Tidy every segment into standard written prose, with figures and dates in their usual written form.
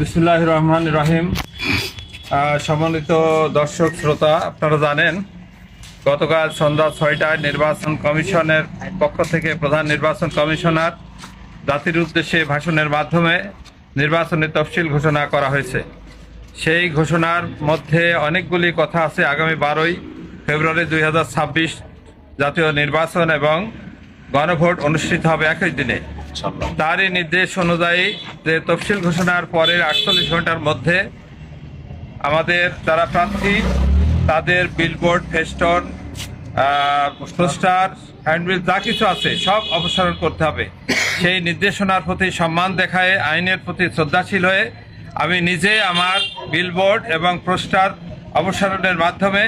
বিসমিল্লাহির রহমানির রহিম। সম্মানিত দর্শক শ্রোতা, আপনারা জানেন গতকাল সন্ধ্যা ৬টায় নির্বাচন কমিশনের পক্ষ থেকে প্রধান নির্বাচন কমিশনার জাতির উদ্দেশ্যে ভাষণের মাধ্যমে নির্বাচনের তফসিল ঘোষণা করা হয়েছে। সেই ঘোষণার মধ্যে অনেকগুলি কথা আছে। আগামী 12ই ফেব্রুয়ারি 2026 জাতীয় নির্বাচন এবং গণভোট অনুষ্ঠিত হবে একই দিনে। তারই নির্দেশ অনুযায়ী যে তফসিল ঘোষণার পরের 48 ঘন্টার মধ্যে আমাদের যারা প্রার্থী তাদের বিলবোর্ড, ফেস্টন, পোস্টার, হ্যান্ডবিল যা কিছু আছে সব অপসারণ করতে হবে। সেই নির্দেশনার প্রতি সম্মান দেখায়, আইনের প্রতি শ্রদ্ধাশীল হয়ে আমি নিজে আমার বিলবোর্ড এবং পোস্টার অপসারণের মাধ্যমে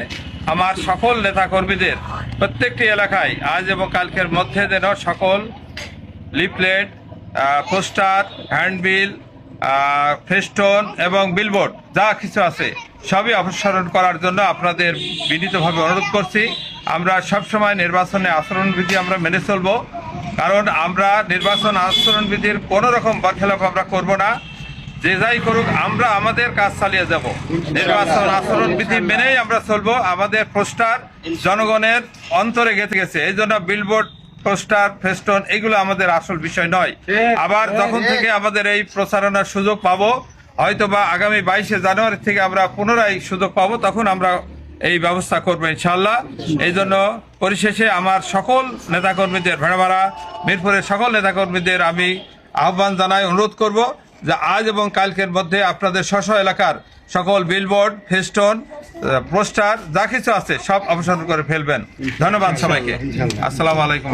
আমার সকল নেতাকর্মীদের প্রত্যেকটি এলাকায় আজ এবং কালকের মধ্যে যেন সকল লিফলেট, পোস্টার, হ্যান্ডবিল, ফেস্টন এবং বিলবোর্ড যা কিছু আছে সবই অপসারণ করার জন্য আপনাদের বিনীতভাবে অনুরোধ করছি। আমরা সবসময় নির্বাচনে আচরণবিধি আমরা মেনে চলব, কারণ আমরা নির্বাচন আচরণবিধির কোনো রকম বরখেলাপ আমরা করব না। যে যাই করুক আমরা আমাদের কাজ চালিয়ে যাব, নির্বাচন আচরণবিধি মেনেই আমরা চলবো। আমাদের পোস্টার জনগণের অন্তরে গেঁথে গেছে, এই জন্য বিলবোর্ড, পোস্টার, ফেস্টন এগুলো আমাদের আসল বিষয় নয়। আবার যখন থেকে আমাদের এই প্রচারণার সুযোগ পাবো, হয়তোবা আগামী 22শে জানুয়ারি থেকে আমরা পুনরায় সুযোগ পাবো, তখন আমরা এই ব্যবস্থা করবো ইনশাল্লাহ। এই জন্য পরিশেষে আমার সকল নেতাকর্মীদের, ভেড়ামারা মিরপুরের সকল নেতাকর্মীদের আমি আহ্বান জানাই, অনুরোধ করব যে আজ এবং কালকের মধ্যে আপনাদের স্ব এলাকার সকল বিলবোর্ড, ফেস্টন, পোস্টার যা কিছু আছে সব অপসারণ করে ফেলবেন। ধন্যবাদ সবাইকে। আসসালামু আলাইকুম।